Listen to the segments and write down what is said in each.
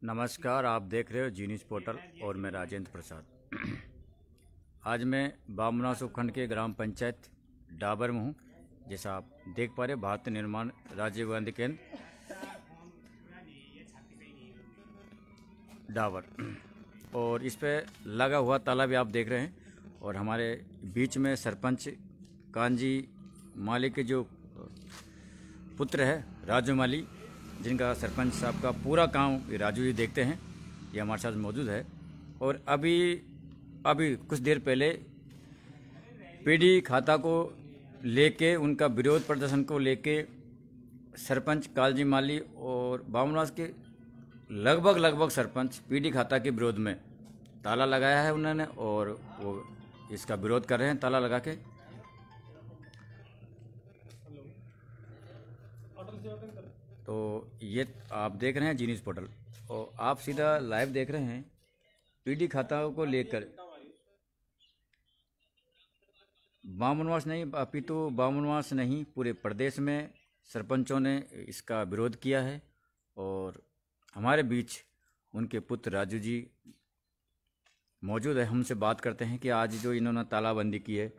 नमस्कार, आप देख रहे हो जी न्यूज़ पोर्टल और मैं राजेंद्र प्रसाद। आज मैं बामनास उपखंड के ग्राम पंचायत डाबर में हूँ। जैसा आप देख पा रहे भारतीय निर्माण राजीव गांधी केंद्र डाबर, और इस पे लगा हुआ तालाब भी आप देख रहे हैं। और हमारे बीच में सरपंच कांजी माली के जो पुत्र है राजू माली, जिनका सरपंच साहब का पूरा काम राजू जी देखते हैं, ये हमारे साथ मौजूद है। और अभी कुछ देर पहले पीडी खाता को लेके, उनका विरोध प्रदर्शन को लेके सरपंच कालजी माली और बामनास के लगभग सरपंच पीडी खाता के विरोध में ताला लगाया है उन्होंने, और वो इसका विरोध कर रहे हैं ताला लगा के। तो ये आप देख रहे हैं जी न्यूज़ पोर्टल, और आप सीधा लाइव देख रहे हैं पीडी खाता को लेकर। बामनवास नहीं, अपितु बामनवास नहीं, पूरे प्रदेश में सरपंचों ने इसका विरोध किया है। और हमारे बीच उनके पुत्र राजू जी मौजूद है, हमसे बात करते हैं कि आज जो इन्होंने तालाबंदी की है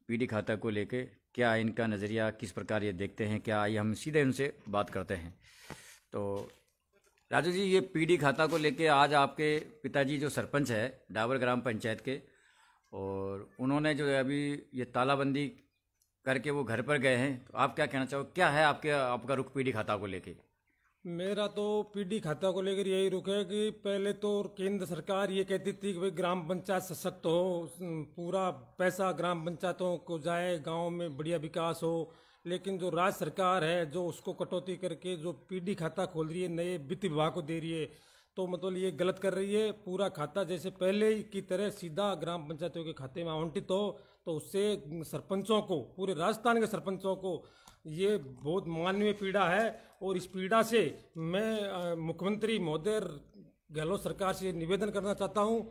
पीडी खाता को लेके, क्या इनका नज़रिया, किस प्रकार ये देखते हैं, क्या आइए हम सीधे उनसे बात करते हैं। तो राजू जी, ये पीडी खाता को लेके आज आपके पिताजी जो सरपंच है डाबर ग्राम पंचायत के, और उन्होंने जो है अभी ये तालाबंदी करके वो घर पर गए हैं, तो आप क्या कहना चाहोगे, क्या है आपका रुख पीडी खाता को लेके? मेरा तो पीडी खाता को लेकर यही रुख है कि पहले तो केंद्र सरकार ये कहती थी कि भाई ग्राम पंचायत सशक्त हो, पूरा पैसा ग्राम पंचायतों को जाए, गांव में बढ़िया विकास हो। लेकिन जो राज्य सरकार है जो उसको कटौती करके जो पीडी खाता खोल रही है, नए वित्त विभाग को दे रही है, तो मतलब ये गलत कर रही है। पूरा खाता जैसे पहले की तरह सीधा ग्राम पंचायतों के खाते में आवंटित हो, तो उससे सरपंचों को, पूरे राजस्थान के सरपंचों को ये बहुत मानवीय पीड़ा है। और इस पीड़ा से मैं मुख्यमंत्री महोदय गहलोत सरकार से निवेदन करना चाहता हूँ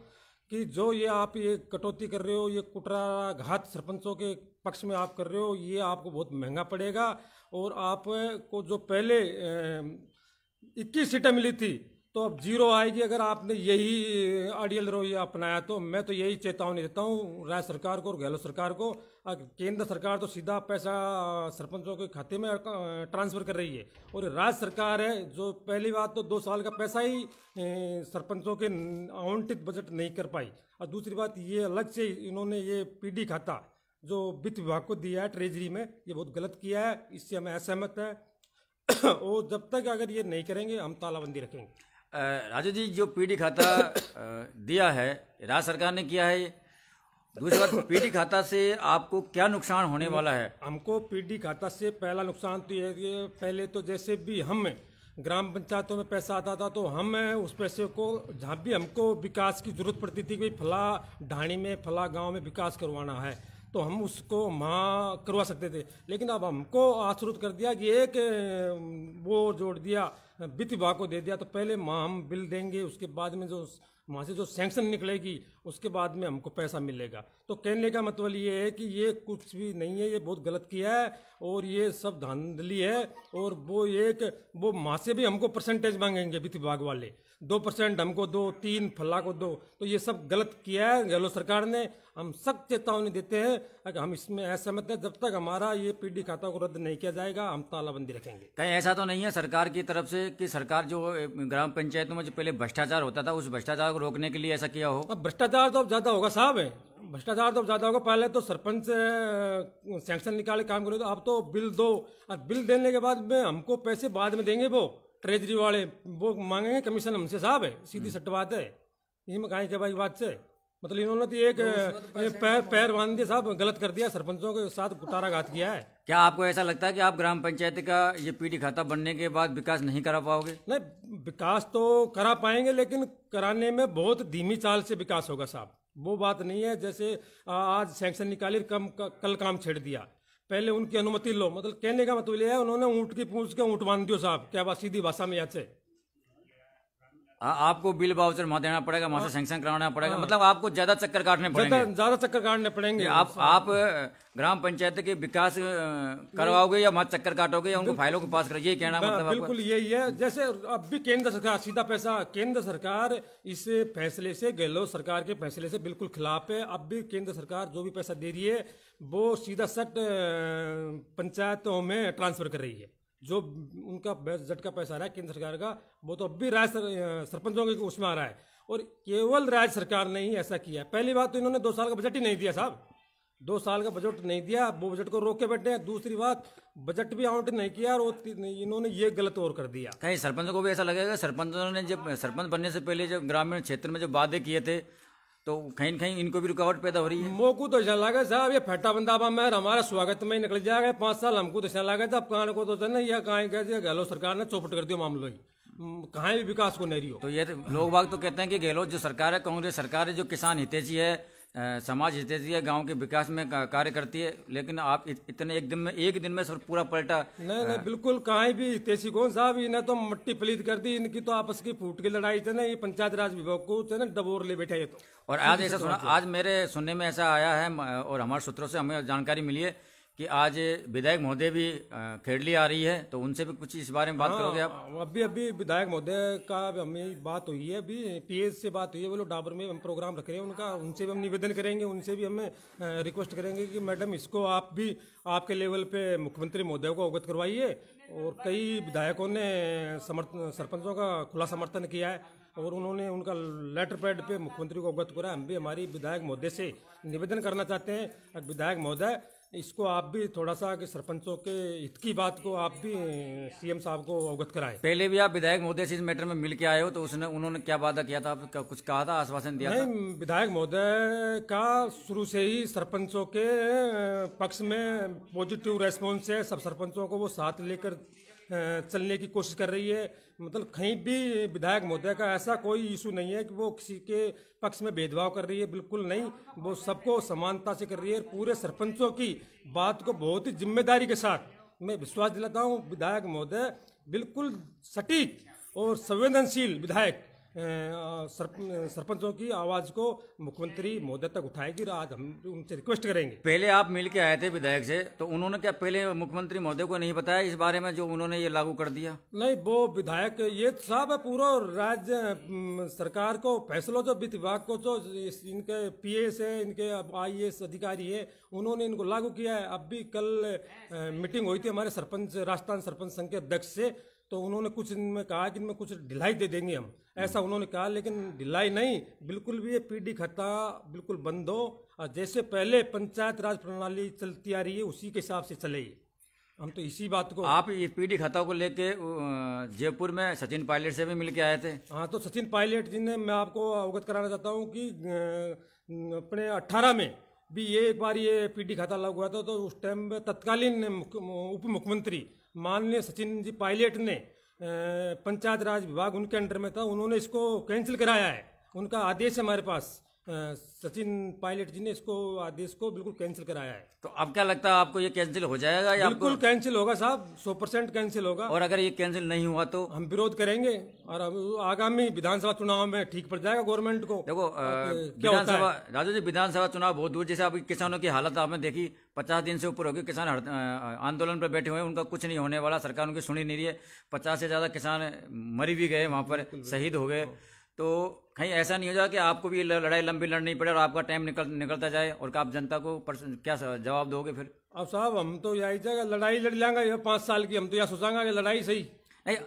कि जो ये आप ये कटौती कर रहे हो, ये कुटराघात सरपंचों के पक्ष में आप कर रहे हो, ये आपको बहुत महंगा पड़ेगा। और आपको जो पहले 21 सीटें मिली थी, तो अब 0 आएगी अगर आपने यही आइडियल रवैया अपनाया। तो मैं तो यही चेतावनी देता हूँ राज्य सरकार को और गहलोत सरकार को। केंद्र सरकार तो सीधा पैसा सरपंचों के खाते में ट्रांसफर कर रही है, और राज्य सरकार है जो पहली बात तो 2 साल का पैसा ही सरपंचों के आवंटित बजट नहीं कर पाई, और दूसरी बात ये अलग से इन्होंने ये पीडी खाता जो वित्त विभाग को दिया है ट्रेजरी में, ये बहुत गलत किया है, इससे हमें असहमत है। और जब तक अगर ये नहीं करेंगे हम तालाबंदी रखेंगे। राजू जी, जो पीडी खाता दिया है राज्य सरकार ने किया है, दूसरी बात पीडी खाता से आपको क्या नुकसान होने वाला है? हमको पीडी खाता से पहला नुकसान तो ये है कि पहले तो जैसे भी हम ग्राम पंचायतों में पैसा आता था, तो हम उस पैसे को जहाँ भी हमको विकास की जरूरत पड़ती थी कि फला ढाणी में, फला गांव में विकास करवाना है, तो हम उसको वहाँ करवा सकते थे। लेकिन अब हमको आश्रित कर दिया कि एक वो जोड़ दिया, वित्त विभाग को दे दिया, तो पहले वहाँ हम बिल देंगे, उसके बाद में जो वहाँ से जो सैंक्शन निकलेगी उसके बाद में हमको पैसा मिलेगा। तो कहने का मतलब ये है कि ये कुछ भी नहीं है, ये बहुत गलत किया है और ये सब धांधली है। और वो वहाँ से भी हमको परसेंटेज मांगेंगे वित्त विभाग वाले, 2% हमको दो, 3 फला को दो, तो ये सब गलत किया है गहलोत सरकार ने। हम सख्त चेतावनी देते हैं कि हम इसमें असहमत हैं। जब तक हमारा ये पीडी खाता को रद्द नहीं किया जाएगा हम तालाबंदी रखेंगे। कहीं ऐसा तो नहीं है सरकार की तरफ से कि सरकार जो ग्राम पंचायतों में जो पहले भ्रष्टाचार होता था उस भ्रष्टाचार को रोकने के लिए ऐसा किया हो? अब भ्रष्टाचार तो अब ज्यादा होगा साहब, भ्रष्टाचार तो अब ज्यादा होगा। पहले तो सरपंच सैंक्शन निकाले काम करे, तो अब तो बिल दो, और बिल देने के बाद में हमको पैसे बाद में देंगे, वो ट्रेजरी वाले वो मांगेंगे कमीशन हमसे साहब, है सीधी सट्ट बात है। इसमें कहीं के भाई बात से मतलब इन्होंने तो एक पैर बांध दिया साहब, गलत कर दिया, सरपंचों के साथ कुटाराघात किया है। क्या आपको ऐसा लगता है कि आप ग्राम पंचायत का ये पीडी खाता बनने के बाद विकास नहीं करा पाओगे? नहीं, विकास तो करा पाएंगे, लेकिन कराने में बहुत धीमी चाल से विकास होगा साहब। वो बात नहीं है जैसे आज सैंक्शन निकाली, कल काम छेड़ दिया, पहले उनकी अनुमति लो। मतलब कहने का मतलब ये है उन्होंने ऊँट की पूंछ के ऊँट बांध दियो साहब, क्या बात सीधी भाषा में याद से। आपको बिल वाउचर वहां देना पड़ेगा, वहां से सैंक्शन कराना पड़ेगा, मतलब आपको ज्यादा चक्कर काटने पड़ेंगे। ज्यादा चक्कर काटने पड़ेंगे। आप ग्राम पंचायत के विकास करवाओगे या वहां चक्कर काटोगे या उनको फाइलों को पास करोगे, ये कहना मतलब बिल्कुल यही है। जैसे अब भी केंद्र सरकार सीधा पैसा, केंद्र सरकार इस फैसले से, गहलोत सरकार के फैसले से बिल्कुल खिलाफ है। अब भी केंद्र सरकार जो भी पैसा दे रही है वो सीधा सट पंचायतों में ट्रांसफर कर रही है। जो उनका बजट का पैसा आ रहा है केंद्र सरकार का, वो तो अब भी सरपंचों के उसमें आ रहा है। और केवल राज्य सरकार ने ही ऐसा किया। पहली बात तो इन्होंने 2 साल का बजट ही नहीं दिया साहब, 2 साल का बजट नहीं दिया, वो बजट को रोक के बैठे हैं। दूसरी बात, बजट भी आवंटित नहीं किया और इन्होंने ये गलत और कर दिया। कहीं सरपंचों को भी ऐसा लगेगा, सरपंचों ने जब सरपंच बनने से पहले जब ग्रामीण क्षेत्र में जो वादे किए थे तो कहीं न कहीं इनको भी रुकावट पैदा हो रही है। मोकू तो ऐसा लगा साहब ये फटा बंदाबा में हमारा स्वागत में ही निकल जाएगा 5 साल। हमको तो ऐसा लगा था, अब कहाँ को तो नहीं, या कहाँ कहते गहलोत सरकार ने चौपट कर दिया मामलों ही, कहाँ भी विकास को नहीं रही हो। तो ये लोग बाग तो कहते हैं कि गहलोत जो सरकार है, कांग्रेस सरकार है, जो किसान हितैषी है, समाज हितैषी है, गांव के विकास में कार्य करती है, लेकिन आप इतने एक दिन में सब पूरा पलटा। नहीं, बिल्कुल कहीं भी हितैषी कौन साहब, इन्हें तो मट्टी पलीत कर दी। इनकी तो आपस की फूट की लड़ाई थे ना, ये पंचायत राज विभाग को थे ना डबोर ले बैठा ये तो। और आज ऐसा सुना, आज मेरे सुनने में ऐसा आया है और हमारे सूत्रों से हमें जानकारी मिली है कि आज विधायक महोदय भी खेड़ली आ रही है, तो उनसे भी कुछ इस बारे में बात करोगे आप? अभी विधायक महोदय का हमें बात हुई है, अभी पीएस से बात हुई है, वो लोग डाबर में हम प्रोग्राम रख रहे हैं उनका, उनसे भी हम निवेदन करेंगे, उनसे भी हमें रिक्वेस्ट करेंगे कि मैडम इसको आप भी आपके लेवल पे मुख्यमंत्री महोदय को अवगत करवाइए। और कई विधायकों ने सरपंचों का खुला समर्थन किया है और उन्होंने उनका लेटर पैड पे मुख्यमंत्री को अवगत करा। हम भी हमारी विधायक महोदय से निवेदन करना चाहते हैं, विधायक महोदय इसको आप भी थोड़ा सा कि सरपंचों के हित की बात को आप भी सीएम साहब को अवगत कराएं। पहले भी आप विधायक महोदय से इस मैटर में मिल के आए हो, तो उन्होंने क्या वादा किया था, आपको कुछ कहा था, आश्वासन दिया था? नहीं, विधायक महोदय का शुरू से ही सरपंचों के पक्ष में पॉजिटिव रेस्पॉन्स है। सब सरपंचों को वो साथ लेकर चलने की कोशिश कर रही है। मतलब कहीं भी विधायक महोदय का ऐसा कोई इशू नहीं है कि वो किसी के पक्ष में भेदभाव कर रही है, बिल्कुल नहीं। वो सबको समानता से कर रही है। पूरे सरपंचों की बात को बहुत ही जिम्मेदारी के साथ मैं विश्वास दिलाता हूँ। विधायक महोदय बिल्कुल सटीक और संवेदनशील विधायक सरपंचों की आवाज को मुख्यमंत्री महोदय तक उठाएगी। आज हम उनसे रिक्वेस्ट करेंगे। पहले आप मिल के आए थे विधायक से, तो उन्होंने क्या पहले मुख्यमंत्री महोदय को नहीं बताया इस बारे में जो उन्होंने ये लागू कर दिया? नहीं, वो विधायक ये साहब है पूरा राज्य सरकार को फैसलों जो वित्त विभाग को जो इनके पीएस है, इनके आईएएस अधिकारी है, उन्होंने इनको लागू किया है। अब भी कल मीटिंग हुई थी हमारे सरपंच राजस्थान सरपंच संघ के अध्यक्ष से, तो उन्होंने कुछ इनमें कहा कि इनमें कुछ ढिलाई दे देंगे हम, ऐसा उन्होंने कहा। लेकिन ढिलाई नहीं, बिल्कुल भी ये पीडी खाता बिल्कुल बंद हो और जैसे पहले पंचायत राज प्रणाली चलती आ रही है उसी के हिसाब से चले। हम तो इसी बात को, आप ये पीडी खाता को लेके जयपुर में सचिन पायलट से भी मिल के आए थे? हाँ, तो सचिन पायलट जी ने, मैं आपको अवगत कराना चाहता हूँ कि अपने 18 में भी ये एक बार ये पीडी खाता लागू हुआ था, तो उस टाइम में तत्कालीन उप मुख्यमंत्री माननीय सचिन जी पायलट ने पंचायत राज विभाग उनके अंडर में था, उन्होंने इसको कैंसिल कराया है। उनका आदेश है हमारे पास, सचिन पायलट जी ने इसको आदेश को बिल्कुल कैंसिल कराया है। तो अब क्या लगता है आपको, ये कैंसिल हो जाएगा या बिल्कुल कैंसिल होगा साहब, 100% कैंसिल होगा। और अगर ये कैंसिल नहीं हुआ तो हम विरोध करेंगे और आगामी विधानसभा चुनाव में ठीक पड़ जाएगा गवर्नमेंट को। देखो विधानसभा, राजू जी, विधानसभा चुनाव बहुत दूर, जैसे अभी किसानों की हालत आपने देखी, 50 दिन से ऊपर हो गए किसान आंदोलन पर बैठे हुए हैं, उनका कुछ नहीं होने वाला, सरकार उनकी सुनी नहीं रही है। 50 से ज्यादा किसान मरी भी गए, वहां पर शहीद हो गए। तो कहीं ऐसा नहीं हो जाए कि आपको भी लड़ाई लंबी लड़नी पड़े और आपका टाइम निकलता जाए और आप जनता को क्या जवाब दोगे फिर? अब साहब हम तो यही जगह लड़ाई लड़ लेंगे 5 साल की, हम तो यह सोचांगे कि लड़ाई सही नहीं।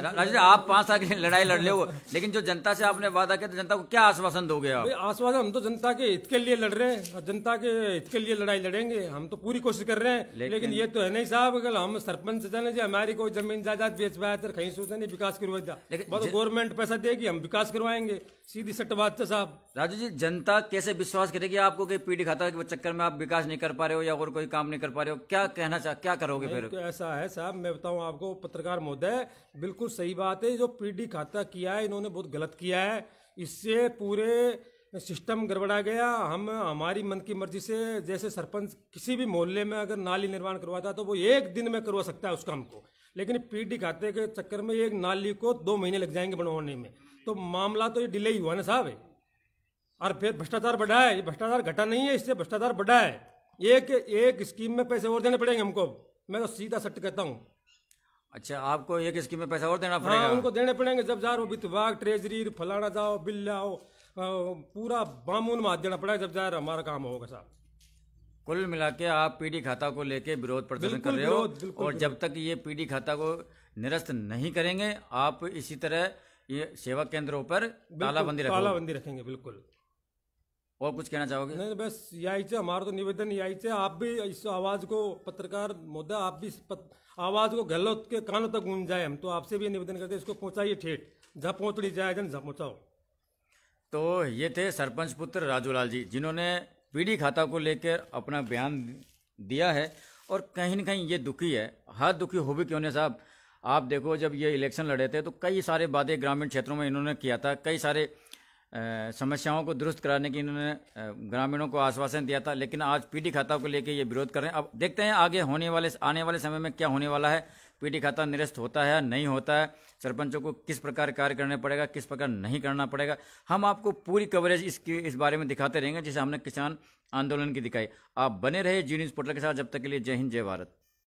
राजू जी, आप 5 साल की लड़ाई लड़ लो, लेकिन जो जनता से आपने वादा किया, तो जनता को क्या आश्वासन दोगे आप? आश्वासन, हम तो जनता के हित के लिए लड़ रहे हैं और जनता के हित के लिए लड़ाई लड़ेंगे। हम तो पूरी कोशिश कर रहे हैं, लेकिन ये तो है नहीं साहब, अगर हम सरपंच जाने जी हमारी कोई जमीन जायदाद बेच पाया तो कहीं सोचा नहीं विकास करवा, गवर्नमेंट पैसा देगी हम विकास करवाएंगे, सीधी सट्ट बात है साहब। राजू जी, जनता कैसे विश्वास करेगी आपको कि पीडी खाता के चक्कर में आप विकास नहीं कर पा रहे हो या और कोई काम नहीं कर पा रहे हो? क्या क्या करोगे फिर? तो ऐसा है साहब, मैं बताऊं आपको पत्रकार महोदय, बिल्कुल सही बात है। जो पीडी खाता किया है इन्होंने बहुत गलत किया है, इससे पूरे सिस्टम गड़बड़ा गया। हम हमारी मन की मर्जी से, जैसे सरपंच किसी भी मोहल्ले में अगर नाली निर्माण करवाता है तो वो 1 दिन में करवा सकता है उस काम को, लेकिन पीडी खाते के चक्कर में एक नाली को 2 महीने लग जाएंगे बनवाने में। तो मामला तो ये डिले ही हुआ ना साहब। और फिर भ्रष्टाचार बढ़ा है, ये भ्रष्टाचार घटा नहीं है, इससे भ्रष्टाचार बढ़ा है। एक एक स्कीम में पैसे और देने पड़ेंगे हमको, मैं तो सीधा सत्य कहता हूँ। अच्छा, आपको एक स्कीम में पैसा और देना हाँ, पड़ेगा? उनको देने पड़ेंगे। जब जा रहे हो वित्त विभाग, ट्रेजरी, फलाना जाओ, बिल लाओ, पूरा बामून में हाथ देना पड़ेगा जब जा रहा हमारा काम होगा साहब। कुल मिला के आप पीडी खाता को लेके विरोध प्रदर्शन कर रहे हो, और जब तक ये पीडी खाता को निरस्त नहीं करेंगे आप इसी तरह ये सेवा केंद्रों पर तालाबंदी रखोगे? तालाबंदी रखेंगे बिल्कुल। और कुछ कहना चाहोगे? नहीं, बस यही से हमारा तो निवेदन यही से, आप भी इस आवाज को, पत्रकार महोदय, आप भी इस आवाज को गलत के कानों तक गूंज जाए, हम तो आपसे भी निवेदन करते हैं, इसको पहुंचाइए ठेठ, जहाँ पहुंचनी जाए जन जहाँ पहुंचाओ। तो ये थे सरपंच पुत्र राजूलाल जी, जिन्होंने पीडी खाता को लेकर अपना बयान दिया है, और कहीं न कहीं ये दुखी है। हर दुखी हो भी क्यों नहीं साहब, आप देखो जब ये इलेक्शन लड़े थे तो कई सारे वादे ग्रामीण क्षेत्रों में इन्होंने किया था, कई सारे समस्याओं को दुरुस्त कराने की इन्होंने ग्रामीणों को आश्वासन दिया था, लेकिन आज पीडी खाता को लेकर ये विरोध कर रहे हैं। अब देखते हैं आगे आने वाले समय में क्या होने वाला है, पीडी खाता निरस्त होता है नहीं होता है, सरपंचों को किस प्रकार कार्य करने पड़ेगा, किस प्रकार नहीं करना पड़ेगा। हम आपको पूरी कवरेज इस बारे में दिखाते रहेंगे, जिसे हमने किसान आंदोलन की दिखाई। आप बने रहे जी न्यूज़ पोर्टल के साथ, जब तक के लिए जय हिंद जय भारत।